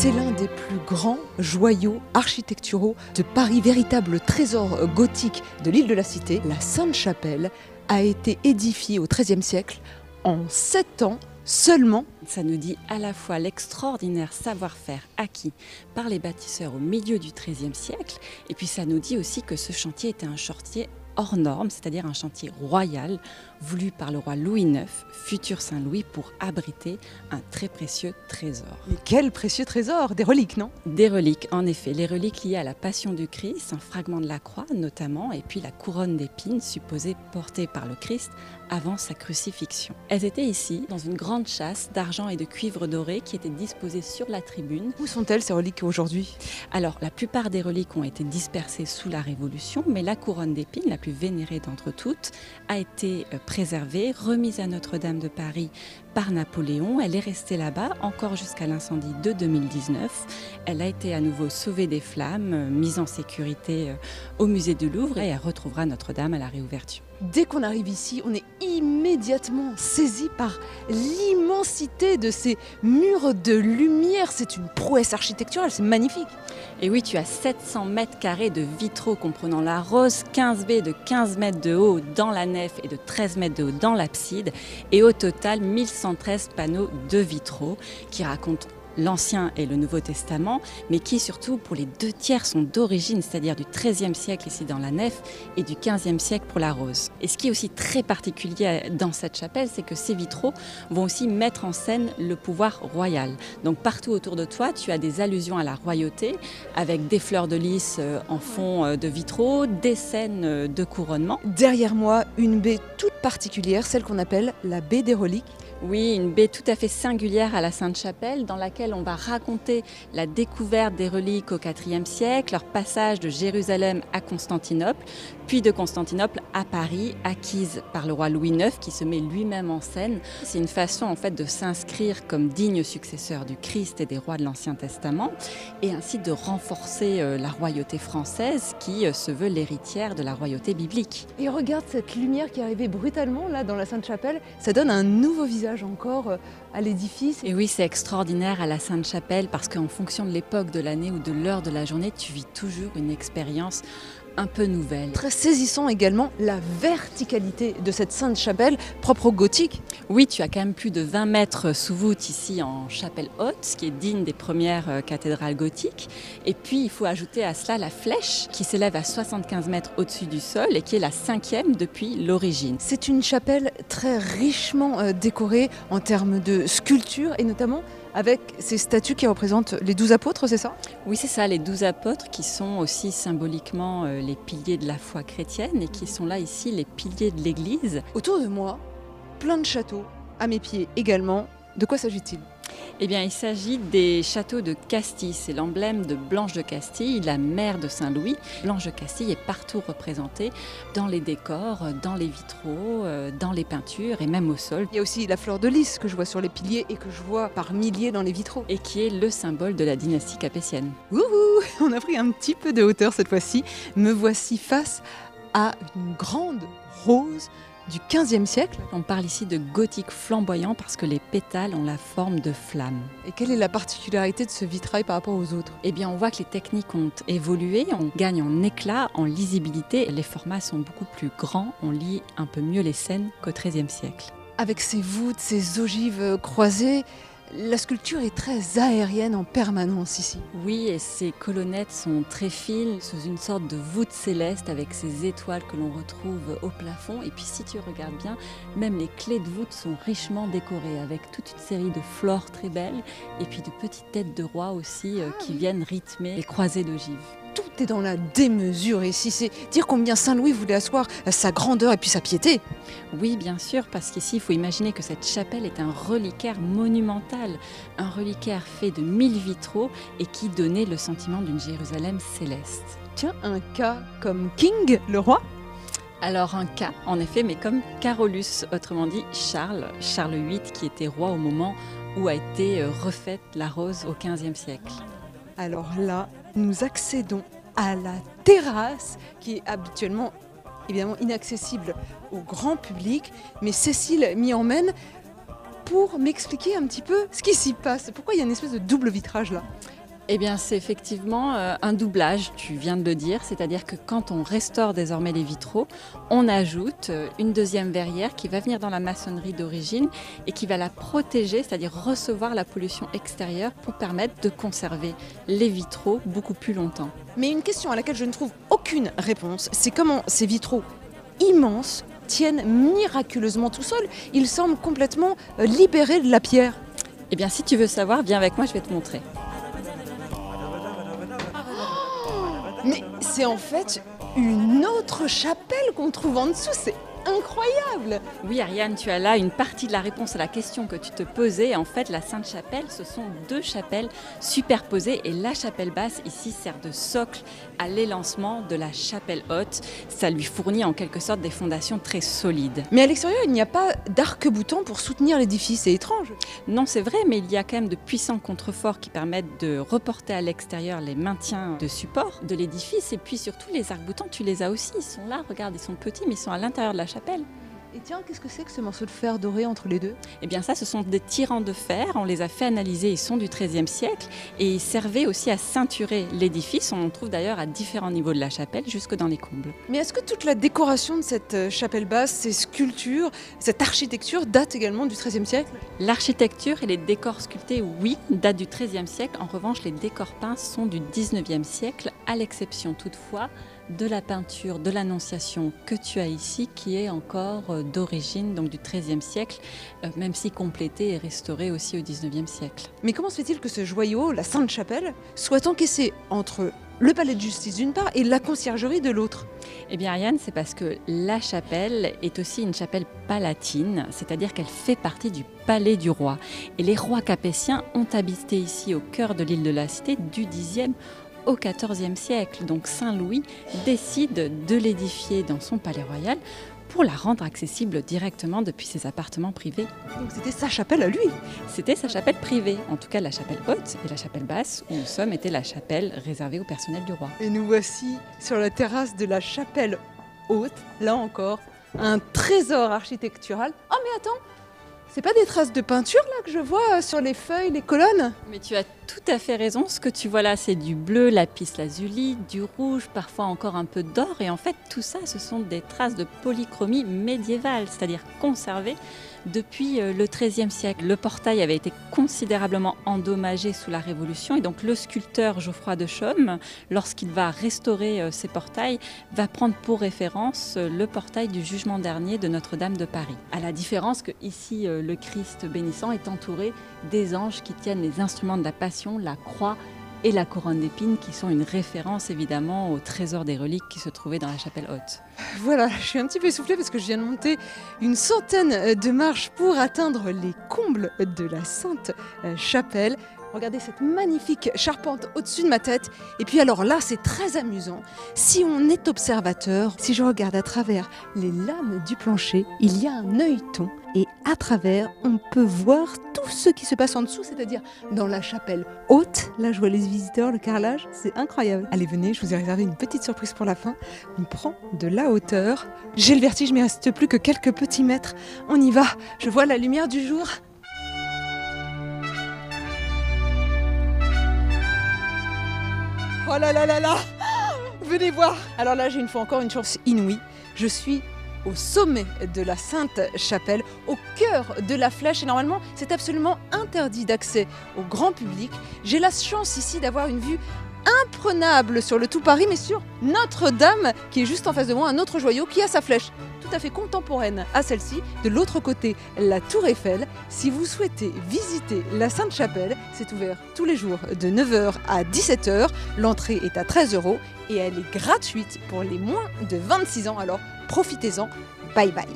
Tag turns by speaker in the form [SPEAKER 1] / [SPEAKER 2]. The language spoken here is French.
[SPEAKER 1] C'est l'un des plus grands joyaux architecturaux de Paris, véritable trésor gothique de l'île de la Cité. La Sainte-Chapelle a été édifiée au XIIIe siècle en 7 ans seulement.
[SPEAKER 2] Ça nous dit à la fois l'extraordinaire savoir-faire acquis par les bâtisseurs au milieu du XIIIe siècle, et puis ça nous dit aussi que ce chantier était un chantier hors norme, c'est-à-dire un chantier royal voulu par le roi Louis IX, futur Saint-Louis, pour abriter un très précieux trésor.
[SPEAKER 1] Mais quel précieux trésor! Des reliques, non?
[SPEAKER 2] Des reliques, en effet, les reliques liées à la Passion du Christ, un fragment de la croix notamment, et puis la couronne d'épines supposée portée par le Christ avant sa crucifixion. Elles étaient ici, dans une grande châsse d'argent et de cuivre doré qui était disposée sur la tribune.
[SPEAKER 1] Où sont-elles ces reliques aujourd'hui?
[SPEAKER 2] Alors, la plupart des reliques ont été dispersées sous la Révolution, mais la couronne d'épines, la plus vénérée d'entre toutes, a été préservée, remise à Notre-Dame de Paris par Napoléon. Elle est restée là-bas encore jusqu'à l'incendie de 2019. Elle a été à nouveau sauvée des flammes, mise en sécurité au musée du Louvre, et elle retrouvera Notre-Dame à la réouverture.
[SPEAKER 1] Dès qu'on arrive ici, on est immédiatement saisi par l'immensité de ces murs de lumière. C'est une prouesse architecturale, c'est magnifique.
[SPEAKER 2] Et oui, tu as 700 mètres carrés de vitraux comprenant la rose, 15 baies de 15 mètres de haut dans la nef et de 13 mètres de haut dans l'abside. Et au total, 1113 panneaux de vitraux qui racontent l'Ancien et le Nouveau Testament, mais qui surtout pour les 2/3 sont d'origine, c'est-à-dire du XIIIe siècle ici dans la nef et du XVe siècle pour la rose. Et ce qui est aussi très particulier dans cette chapelle, c'est que ces vitraux vont aussi mettre en scène le pouvoir royal. Donc partout autour de toi, tu as des allusions à la royauté, avec des fleurs de lys en fond de vitraux, des scènes de couronnement.
[SPEAKER 1] Derrière moi, une baie toute particulière, celle qu'on appelle la baie des reliques.
[SPEAKER 2] Oui, une baie tout à fait singulière à la Sainte-Chapelle, dans laquelle on va raconter la découverte des reliques au IVe siècle, leur passage de Jérusalem à Constantinople, puis de Constantinople à Paris, acquise par le roi Louis IX, qui se met lui-même en scène. C'est une façon en fait de s'inscrire comme digne successeur du Christ et des rois de l'Ancien Testament, et ainsi de renforcer la royauté française, qui se veut l'héritière de la royauté biblique.
[SPEAKER 1] Et regarde cette lumière qui est arrivée brutalement là dans la Sainte-Chapelle, ça donne un nouveau visage encore à l'édifice.
[SPEAKER 2] Et oui, c'est extraordinaire à la Sainte-Chapelle parce qu'en fonction de l'époque de l'année ou de l'heure de la journée, tu vis toujours une expérience un peu nouvelle.
[SPEAKER 1] Très saisissant également la verticalité de cette Sainte-Chapelle propre au gothique.
[SPEAKER 2] Oui, tu as quand même plus de 20 mètres sous voûte ici en chapelle haute, ce qui est digne des premières cathédrales gothiques. Et puis il faut ajouter à cela la flèche qui s'élève à 75 mètres au-dessus du sol et qui est la 5e depuis l'origine.
[SPEAKER 1] C'est une chapelle très richement décorée en termes de sculpture et notamment avec ces statues qui représentent les 12 apôtres, c'est ça?
[SPEAKER 2] Oui, c'est ça, les 12 apôtres qui sont aussi symboliquement les piliers de la foi chrétienne et qui sont là ici les piliers de l'Église.
[SPEAKER 1] Autour de moi, plein de châteaux, à mes pieds également. De quoi s'agit-il?
[SPEAKER 2] Eh bien, il s'agit des châteaux de Castille. C'est l'emblème de Blanche de Castille, la mère de Saint-Louis. Blanche de Castille est partout représentée dans les décors, dans les vitraux, dans les peintures et même au sol.
[SPEAKER 1] Il y a aussi la fleur de lys que je vois sur les piliers et que je vois par milliers dans les vitraux.
[SPEAKER 2] Et qui est le symbole de la dynastie capétienne.
[SPEAKER 1] Wouhou! On a pris un petit peu de hauteur cette fois-ci. Me voici face à une grande rose du XVe siècle.
[SPEAKER 2] On parle ici de gothique flamboyant parce que les pétales ont la forme de flammes.
[SPEAKER 1] Et quelle est la particularité de ce vitrail par rapport aux autres?
[SPEAKER 2] Eh bien, on voit que les techniques ont évolué, on gagne en éclat, en lisibilité. Les formats sont beaucoup plus grands, on lit un peu mieux les scènes qu'au XIIIe siècle.
[SPEAKER 1] Avec ces voûtes, ces ogives croisées, la sculpture est très aérienne en permanence ici.
[SPEAKER 2] Oui, et ces colonnettes sont très fines, sous une sorte de voûte céleste avec ces étoiles que l'on retrouve au plafond. Et puis si tu regardes bien, même les clés de voûte sont richement décorées avec toute une série de flores très belles et puis de petites têtes de rois aussi qui viennent rythmer les croisées d'ogives.
[SPEAKER 1] Tout est dans la démesure ici, c'est dire combien Saint-Louis voulait asseoir sa grandeur et puis sa piété.
[SPEAKER 2] Oui, bien sûr, parce qu'ici, il faut imaginer que cette chapelle est un reliquaire monumental, un reliquaire fait de 1000 vitraux et qui donnait le sentiment d'une Jérusalem céleste.
[SPEAKER 1] Tiens, un cas comme King, le roi?
[SPEAKER 2] Alors un cas, en effet, mais comme Carolus, autrement dit Charles VIII, qui était roi au moment où a été refaite la rose au XVe siècle.
[SPEAKER 1] Alors là, nous accédons à la terrasse qui est habituellement évidemment inaccessible au grand public, mais Cécile m'y emmène pour m'expliquer un petit peu ce qui s'y passe. Pourquoi il y a une espèce de double vitrage là?
[SPEAKER 2] Eh bien, c'est effectivement un doublage, tu viens de le dire, c'est-à-dire que quand on restaure désormais les vitraux, on ajoute une deuxième verrière qui va venir dans la maçonnerie d'origine et qui va la protéger, c'est-à-dire recevoir la pollution extérieure pour permettre de conserver les vitraux beaucoup plus longtemps.
[SPEAKER 1] Mais une question à laquelle je ne trouve aucune réponse, c'est comment ces vitraux immenses tiennent miraculeusement tout seuls. Ils semblent complètement libérés de la pierre.
[SPEAKER 2] Eh bien, si tu veux savoir, viens avec moi, je vais te montrer.
[SPEAKER 1] Mais c'est en fait une autre chapelle qu'on trouve en dessous, c'est incroyable!
[SPEAKER 2] Oui, Ariane, tu as là une partie de la réponse à la question que tu te posais. En fait, la Sainte-Chapelle, ce sont deux chapelles superposées et la chapelle basse ici sert de socle à l'élancement de la chapelle haute. Ça lui fournit en quelque sorte des fondations très solides.
[SPEAKER 1] Mais à l'extérieur, il n'y a pas d'arc-boutant pour soutenir l'édifice, c'est étrange.
[SPEAKER 2] Non, c'est vrai, mais il y a quand même de puissants contreforts qui permettent de reporter à l'extérieur les maintiens de support de l'édifice. Et puis surtout, les arcs-boutants, tu les as aussi. Ils sont là, regarde, ils sont petits, mais ils sont à l'intérieur de la chapelle.
[SPEAKER 1] Et tiens, qu'est-ce que c'est que ce morceau de fer doré entre les deux?
[SPEAKER 2] Eh bien ça, ce sont des tirants de fer, on les a fait analyser, ils sont du XIIIe siècle et ils servaient aussi à ceinturer l'édifice. On en trouve d'ailleurs à différents niveaux de la chapelle, jusque dans les combles.
[SPEAKER 1] Mais est-ce que toute la décoration de cette chapelle basse, ces sculptures, cette architecture date également du XIIIe siècle?
[SPEAKER 2] L'architecture et les décors sculptés, oui, datent du XIIIe siècle. En revanche, les décors peints sont du XIXe siècle, à l'exception toutefois de la peinture de l'Annonciation que tu as ici, qui est encore d'origine, donc du XIIIe siècle, même si complétée et restaurée aussi au XIXe siècle.
[SPEAKER 1] Mais comment se fait-il que ce joyau, la Sainte-Chapelle, soit encaissé entre le palais de justice d'une part et la conciergerie de l'autre?
[SPEAKER 2] Eh bien Ariane, c'est parce que la chapelle est aussi une chapelle palatine, c'est-à-dire qu'elle fait partie du palais du roi. Et les rois capétiens ont habité ici au cœur de l'île de la Cité du Xe au XIVe siècle. Donc Saint-Louis décide de l'édifier dans son palais royal pour la rendre accessible directement depuis ses appartements privés.
[SPEAKER 1] Donc c'était sa chapelle à lui?
[SPEAKER 2] C'était sa chapelle privée, en tout cas la chapelle haute et la chapelle basse où nous sommes était la chapelle réservée au personnel du roi.
[SPEAKER 1] Et nous voici sur la terrasse de la chapelle haute, là encore, un trésor architectural. Oh mais attends, c'est pas des traces de peinture là que je vois sur les feuilles, les colonnes?
[SPEAKER 2] Mais tu as tout à fait raison, ce que tu vois là c'est du bleu, lapis lazuli, du rouge, parfois encore un peu d'or et en fait tout ça ce sont des traces de polychromie médiévale, c'est-à-dire conservées depuis le XIIIe siècle. Le portail avait été considérablement endommagé sous la Révolution et donc le sculpteur Geoffroy de Chaume, lorsqu'il va restaurer ces portails, va prendre pour référence le portail du jugement dernier de Notre-Dame de Paris. À la différence que ici le Christ bénissant est entouré des anges qui tiennent les instruments de la Passion, la croix et la couronne d'épines qui sont une référence évidemment au trésor des reliques qui se trouvait dans la chapelle haute.
[SPEAKER 1] Voilà, je suis un petit peu essoufflée parce que je viens de monter une centaine de marches pour atteindre les combles de la Sainte-Chapelle. Regardez cette magnifique charpente au-dessus de ma tête. Et puis alors là, c'est très amusant. Si on est observateur, si je regarde à travers les lames du plancher, il y a un œilleton. Et à travers, on peut voir tout ce qui se passe en dessous, c'est-à-dire dans la chapelle haute. Là, je vois les visiteurs, le carrelage, c'est incroyable. Allez, venez, je vous ai réservé une petite surprise pour la fin. On prend de la hauteur. J'ai le vertige, mais il ne reste plus que quelques petits mètres. On y va, je vois la lumière du jour. Oh là là là là! Venez voir! Alors là, j'ai une fois encore une chance inouïe. Je suis au sommet de la Sainte-Chapelle, au cœur de la Flèche. Et normalement, c'est absolument interdit d'accès au grand public. J'ai la chance ici d'avoir une vue imprenable sur le tout Paris, mais sur Notre-Dame, qui est juste en face de moi, un autre joyau qui a sa flèche tout à fait contemporaine à celle-ci. De l'autre côté, la Tour Eiffel. Si vous souhaitez visiter la Sainte-Chapelle, c'est ouvert tous les jours de 9h à 17h. L'entrée est à 13 € et elle est gratuite pour les moins de 26 ans. Alors profitez-en. Bye bye.